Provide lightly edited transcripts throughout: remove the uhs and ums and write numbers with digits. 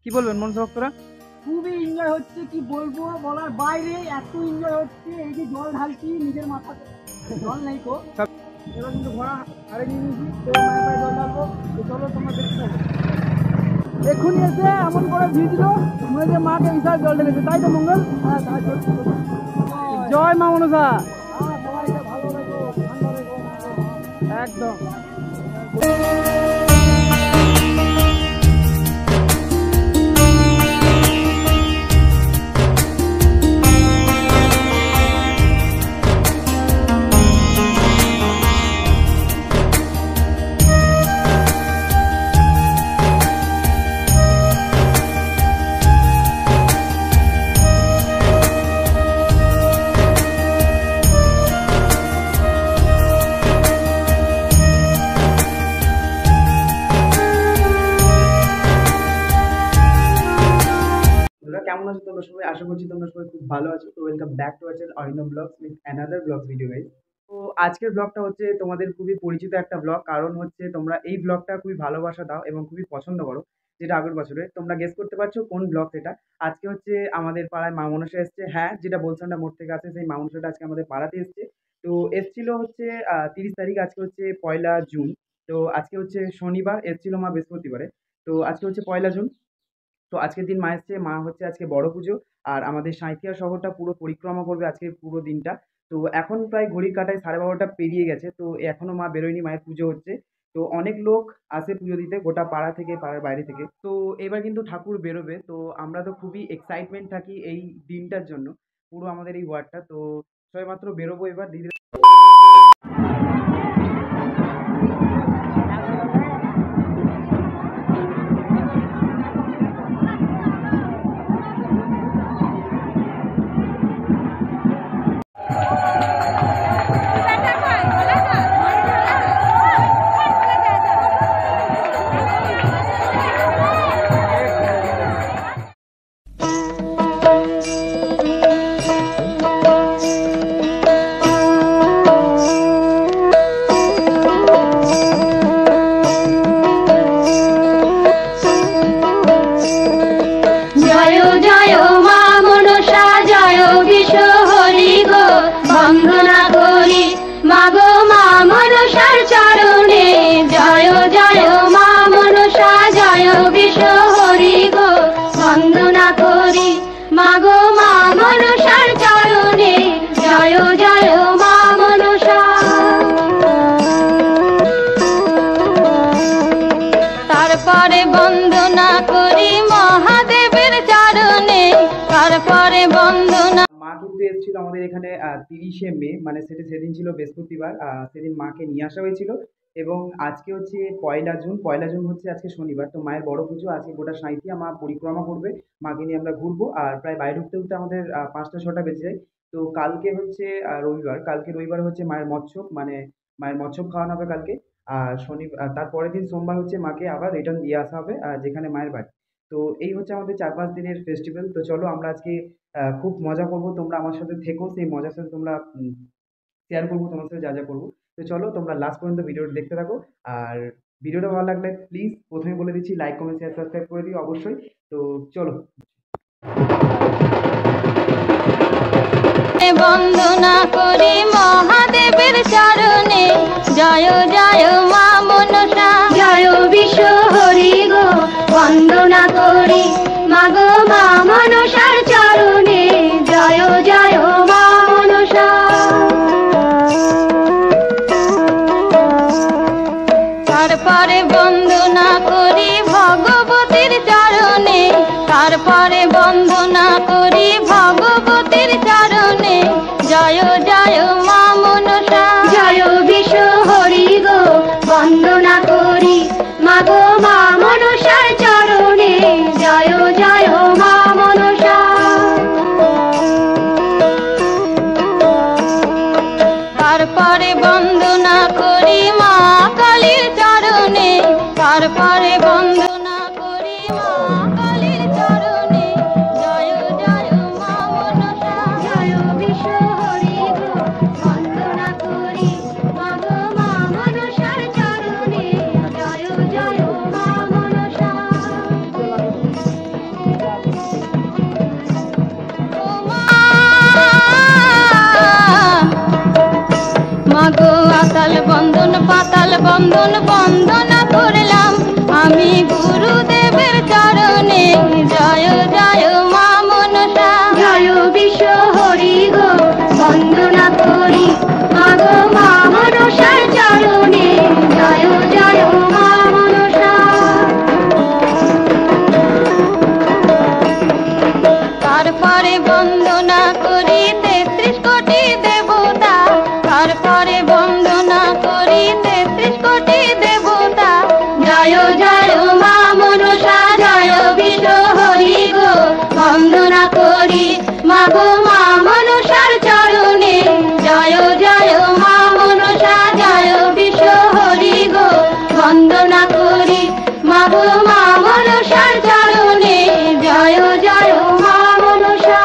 কি বলবেন মনসা ভক্তরা? খুবই এনজয় হচ্ছে, কি বলবো বলার বাইরে, এত এনজয় হচ্ছে। এই যে জল ঢালছি নিজের মাথাতে, জল নেই তো এবার কিন্তু ঘোড়া আরে নিয়ে নিয়েছি, তো মায়ের পায়ে জল ঢালবো। তো চলো তোমরা দেখতে থাকো। এক্ষুনি এসে এমন করে ভিজলো মনে যে মাকে বিশাল জল ঢেলেছে, তাই তো মঙ্গল? হ্যাঁ তাই তো। জয় মা মনসা। সবাইকে ভালো রেখো, ঠান্ডা রেখো একদম। কেমন আছো তোমরা সবাই? আশা করছি তোমরা সবাই খুব ভালো আছো। তো welcome back to our channel Arindam blogs with another blogs video guys. তো আজকের ব্লগটা হচ্ছে তোমাদের খুবই পরিচিত একটা ব্লগ, কারণ হচ্ছে তোমরা এই ব্লগটা খুবই ভালোবাসা দাও এবং খুবই পছন্দ করো, যেটা আগের বছরে তোমরা গেস করতে পারছো কোন ব্লগ সেটা। আজকে হচ্ছে আমাদের পাড়ায় মা মনসা এসছে। হ্যাঁ, যেটা বলছান্ডা মোড় থেকে আছে সেই মা মনসাটা আজকে আমাদের পাড়াতে এসছে। তো এসছিল হচ্ছে 30 তারিখ, আজকে হচ্ছে 1 জুন। তো আজকে হচ্ছে শনিবার, এসছিল মা বৃহস্পতিবারে। তো আজকে হচ্ছে 1 জুন। তো আজকের দিন মা এসছে। মা হচ্ছে আজকে বড় পুজো, আর আমাদের সাঁইথিয়া শহরটা পুরো পরিক্রমা করবে আজকে পুরো দিনটা। তো এখন প্রায় ঘড়ির কাঁটায় 12:30টা পেরিয়ে গেছে, তো এখনো মা বেরোয়নি, মায়ের পুজো হচ্ছে। তো অনেক লোক আসে পুজো দিতে, গোটা পাড়া থেকে, পাড়ার বাইরে থেকে। তো এবার কিন্তু ঠাকুর বেরোবে, তো আমরা তো খুবই এক্সাইটমেন্ট থাকি এই দিনটার জন্য, পুরো আমাদের এই ওয়ার্ডটা। তো সবাই মাত্র বেরোবো এবার দিদি। বন্দনা করি মাগো মা মনসার চরণে, জয় জয় মা মনসা জয় বিশ্ব হরি গো। বন্দনা করি মাগো মা মনসার চরণে, জয় জয় মা মনসা। তারপরে বন্দনা করি মহাদেবের চরণে, তারপরে বন্দনা। মা কিন্তু এসেছিল আমাদের এখানে 30শে মে, মানে সেদিন ছিল বৃহস্পতিবার। সেদিন মাকে নিয়ে আসা হয়েছিল। এবং আজকে হচ্ছে 1 জুন। 1 জুন হচ্ছে আজকে শনিবার। তো মায়ের বড় পুজো আজকে, গোটা সাঁইথিয়া মা পরিক্রমা করবে, মাকে নিয়ে আমরা ঘুরবো। আর প্রায় বাইরে উঠতে উঠতে আমাদের 5টা-6টা বেজে যায়। তো কালকে হচ্ছে রবিবার, কালকে রবিবার হচ্ছে মায়ের মৎস্য, মানে মায়ের মৎস্য খাওয়ানো হবে কালকে। আর তারপরের দিন সোমবার হচ্ছে মাকে আবার রিটার্ন দিয়ে আসা হবে যেখানে মায়ের বাড়ি। তো এই হচ্ছে আমাদের 4-5 দিনের ফেস্টিভ্যাল। তো চলো আমরা আজকে খুব মজা করব, তোমরা আমার সাথে থেকো, সেই মজার সাথে তোমরা শেয়ার করবো তোমার সাথে যা যা করবো। তো চলো তোমরা লাস্ট পর্যন্ত ভিডিওটা দেখতে থাকো। আর ভিডিওটা ভালো লাগলে প্লিজ প্রথমে বলে দিচ্ছি, লাইক কমেন্ট শেয়ার সাবস্ক্রাইব করে দিও অবশ্যই। তো চলো। বন্দনা করি মহাদেবের চরণে, জয় জয় মা মনসা জয় বিশ্ব হরি গো। বন্দনা করি মাগো মা মনসার চরণে, জয় জয় মা মনসা। তারপরে বন্দনা করি ভগবতীর চরণে, তারপরে বন্দনা করি ভগবতীর চরণে, জয় জয় মা মনসা জয় বিশ্ব হরি গো। বন্দনা করি মাগো মা মনসার চরণে, জয় জয় মা মনসা। তারপরে বন্দনা করি মা কালীর চরণে, তারপরে বন্দনা করি মা কালীর চরণে, জয় জয় মা বন্ধন পাতাল বন্ধন বন্দনা করলাম আমি গুরুদেবের চরণে। জয় জয় মা মনসা, জয় বিশ্ব হরি গো বন্দনা করি আগো মা মনসার চরণে। জয় জয় মা মনসা। তারপরে বন্দনা করি ৩৩ কোটি দেবতা, তারপরে বন্দনা করি ৩৩ কোটি দেবতা। জয় জয় মা মনসা, জয় বিশ্ব হরি গো বন্দনা করি মাগো মা মনসার চরণে। জয় জয় মা মনসা, জয় বিশ্ব হরি গো বন্দনা করি মাগো মা মনসার চরণে। জয় জয় মা মনসা।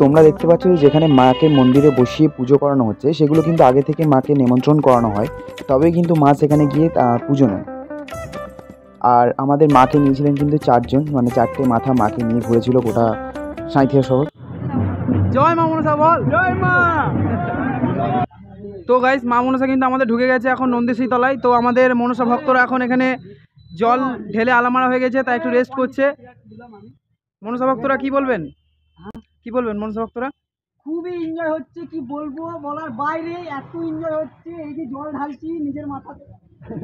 তোমরা দেখতে পাচ্ছ যেখানে মাকে মন্দিরে বসিয়ে পুজো করানো হচ্ছে, সেগুলো কিন্তু আগে থেকে মাকে নিমন্ত্রণ করানো হয়, তবেই কিন্তু মা সেখানে গিয়ে পুজো নেয়। আর আমাদের মাকে নিয়েছিলেন কিন্তু 4 জন, মানে 4টে মাথা মাকে নিয়ে ঘুরেছিল গোটা সাঁইথিয়া শহর। জয় মা মনসা বল, জয় মা। তো গাইস, মা মনসা কিন্তু আমাদের ঢুকে গেছে এখন নন্দেশ্বরী তলায়। তো আমাদের মনসা ভক্তরা এখন এখানে জল ঢেলে আলামারা হয়ে গেছে, তাই একটু রেস্ট করছে। মনসা ভক্তরা কি বলবেন, কি বলবেন মনসা ভক্তরা? খুবই এনজয় হচ্ছে, কি বলবো বলার বাইরে, এত এনজয় হচ্ছে। এই যে জল ঢালছি নিজের মাথাতে,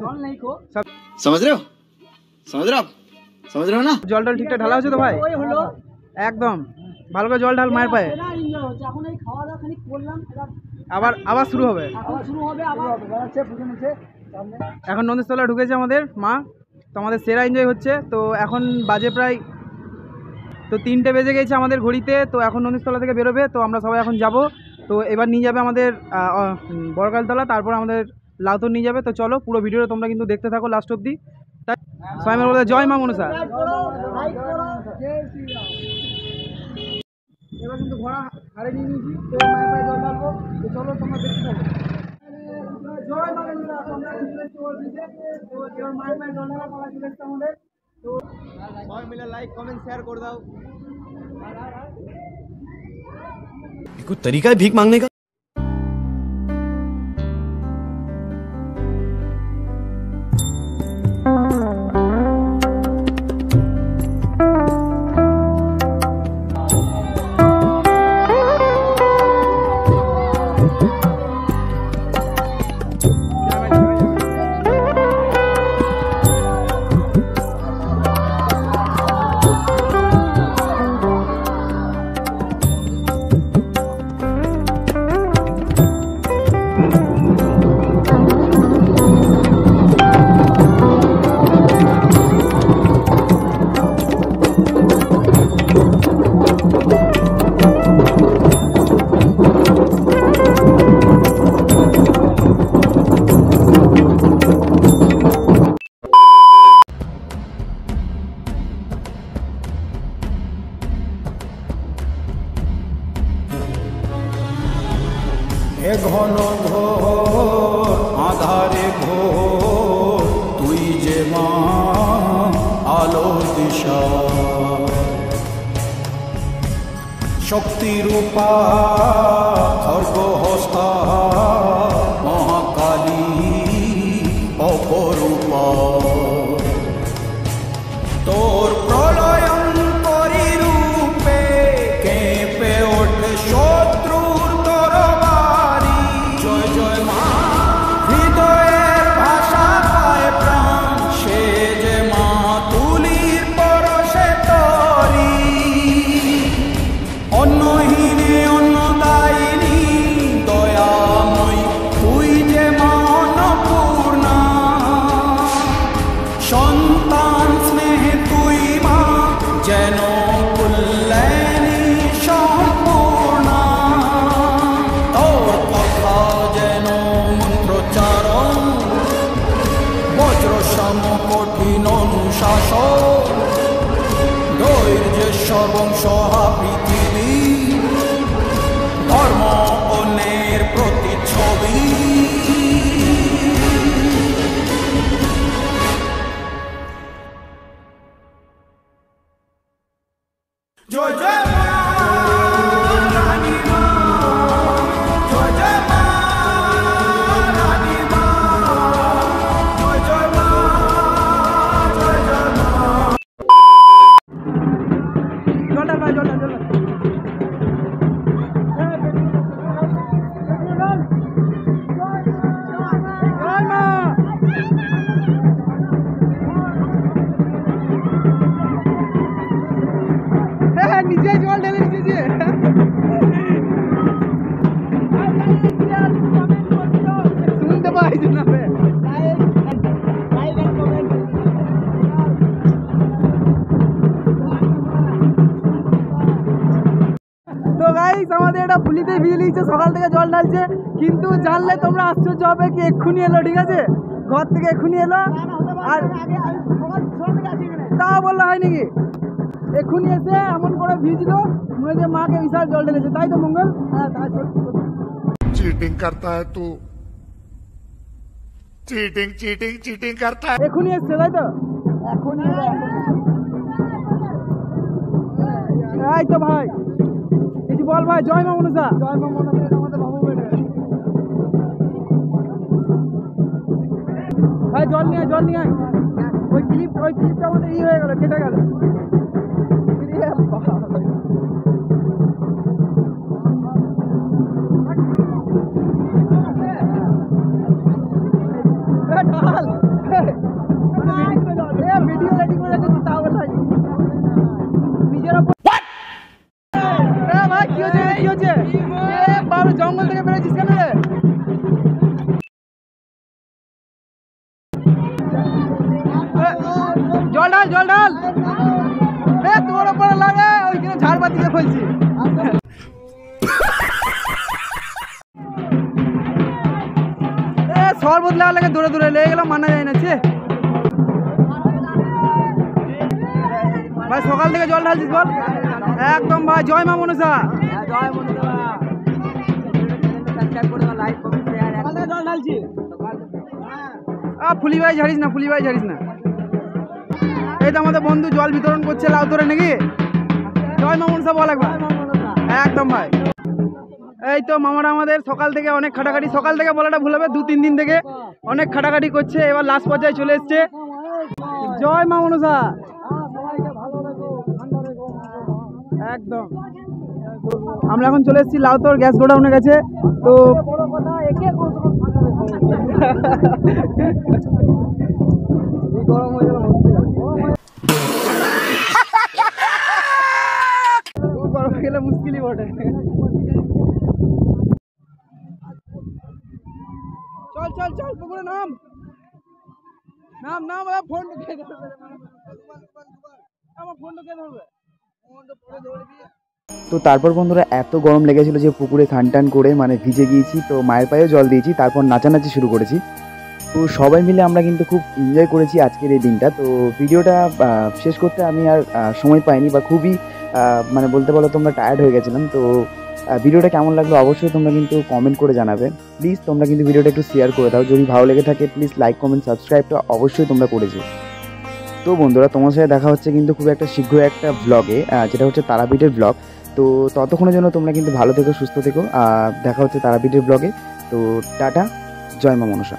জল নেই কো, समझ रहे हो समझ रहे हो ना। জল টল ঠিকঠাক ঢালা হচ্ছে তো ভাই? ওই হলো একদম ভালো করে জল ঢাল মায়ের পায়ে। এরা এনজয় হচ্ছে। এখন এই খাওয়া দাওয়া খানিক করলাম, এবার আবার শুরু হবে। এখন শুরু হবে, আবার বেড়াচ্ছে পুজো নিচ্ছে সামনে। এখন নন্দেশ্বরতলা ঢুকেছে আমাদের মা, তো আমাদের সেরা এনজয় হচ্ছে। তো এখন বাজে প্রায় তো 3টে বেজে গেছে আমাদের ঘড়িতে। তো এখন নন্দেশ্বরতলা থেকে বেরোবে, তো আমরা সবাই এখন যাব। তো এবার নিয়ে যাবে আমাদের বড়কালতলা, তারপর আমাদের লাউতর নিয়ে যাবে। তো চলো পুরো ভিডিওটা তোমরা কিন্তু দেখতে থাকো লাস্ট অব্দি। তাই সবাই মিলে বলে জয় মা মনসা। লাইক করো, জয় শ্রীরাম। এবার কিন্তু ঘোড়া হারে নিয়ে নিয়েছি, তো মায়ের পায়ে জল ঢালবো। তো চলো তোমরা দেখতে থাকো। জয় মা মনসা। তোমরা চলে এসছো ওর দিকে, তো এবার মায়ের পায়ে জল ঢালা করা চলে এসছে আমাদের। তো সবাই মিলে লাইক কমেন্ট শেয়ার করে দাও। कोई तरीका है भीख मांगने का। ঘন ঘোর আধারে ঘোর তুই যে মা আলো দিশা শক্তিরূপা খর্গহস্তা মহাকালী অপরূপা তোর প্রলয়ঙ্করী রূপে কেঁপে ওঠে শত্রুর তরবারি। জয় জয় মা হৃদয়ের ভাষা পায় প্রাণ, সে যে মা তুলির পরশে তরি। অন্নহীনে অন্নদায়িনী দয়াময়ী তুই যে মা অন্নপূর্ণা। সন্তান স্নেহে তুই মা যেন কল্যাণী সম্পূর্ণা। তোর কথা যেন মন্ত্রোচ্চারণ, বজ্র সম কঠিন অনুশাসন। ধৈর্যেশ্বর বংশহা পৃথিবী, ধর্ম অন্যের প্রতিচ্ছবি। জয় জয় মা রানী মা, জয় জয় মা রানী মা, জয় জয় মা, জয় জয় মা। জলটা ভাই, জলটা জলটা। জয় মা। হ্যাঁ, নিচে জল ঢেলে দিয়েছে। শুনতে পাইছি না বে। তো গাইস, আমাদের এটা ফুলিতে ভিজে লিখছে, সকাল থেকে জল ঢালছে। কিন্তু জানলে তোমরা আশ্চর্য হবে কি এক্ষুনি এলো, ঠিক আছে, ঘর থেকে এক্ষুনি এলো। আর তা বললে হয় নাকি, এক্ষুনি এসে এমন করে ভিজলো মনে হচ্ছে মাকে বিশাল জল ঢেলেছে, তাই তো মঙ্গল? হ্যাঁ, তাই चीटिंग करता है तू चीटिंग चीटिंग चीटिंग करता है। এক্ষুনি এসছে, তাই তো? এখনই এই তো ভাই কিছু বল ভাই। জয় মা মনসা। জয় মা মনসা আমাদের বাবু বেটে ভাই। জল নিয়ে আয়। ওই ক্লিপটা আমাদের হয়ে গেল, কেটে গেল। ভিডিও রেডি করে রেখেছি তাও ভাই নিজের ওপর। ভাই কি হচ্ছে বাবা, জঙ্গল থেকে বেরোছিস কেন রে? জল ঢাল তোর ওপরে লাগে। ওইখানে ঝাড়বাতি দিয়ে ফেলছি। সর বদলা লাগে, দূরে লেগে গেলাম, মানা যায় না। ভাই সকাল থেকে জল ঢালছিস বল? একদম ভাই। জয় মা মনসা। জয় মনসা। জল ঢালছি। ফুলি ভাই ঝাড়িস না। এই তো আমাদের বন্ধু জল বিতরণ করছে লাউ তোরে নাকি। জয় মা মনসা বল একবার। একদম ভাই। এই তো মামারা আমাদের সকাল থেকে অনেক খাটাখাটি, সকাল থেকে বলাটা ভুল হবে, 2-3 দিন থেকে অনেক খাটাখাটি করছে। এবার লাস্ট পর্যায়ে চলে এসছে। জয় মা মনসা। একদম। আমরা এখন চলে এসেছি লাউতর গ্যাস গোডাউনের কাছে। তো গরম হয়ে গেলে মুশকিলই বটে। চল পুকুরে নাম। ফোন ঢুকে ধরবে। আমার ফোন ঢুকে ধরবে। তো তারপর বন্ধুরা এত গরম লেগেছিল যে পুকুরে স্নান করে মানে ভিজে গিয়েছি। তো মায়ের পায়েও জল দিয়েছি, তারপর নাচানাচি শুরু করেছি। তো সবাই মিলে আমরা কিন্তু খুব এনজয় করেছি আজকের এই দিনটা। তো ভিডিওটা শেষ করতে আমি আর সময় পাইনি, বা খুবই মানে বলতে পারো তোমরা টায়ার্ড হয়ে গেছিলাম। তো ভিডিওটা কেমন লাগলো অবশ্যই তোমরা কিন্তু কমেন্ট করে জানাবে। প্লিজ তোমরা কিন্তু ভিডিওটা একটু শেয়ার করে দাও। যদি ভালো লেগে থাকে প্লিজ লাইক কমেন্ট সাবস্ক্রাইবটা অবশ্যই তোমরা করেছো। তো বন্ধুরা তোমার সাথে দেখা হচ্ছে কিন্তু খুব একটা শীঘ্রই একটা ব্লগে, যেটা হচ্ছে তারাপীঠের ব্লগ। তো ততক্ষণের জন্য তোমরা কিন্তু ভালো থেকো, সুস্থ থেকো। দেখা হচ্ছে তারাপীঠের ব্লগে। তো টাটা, জয় মা মনসা।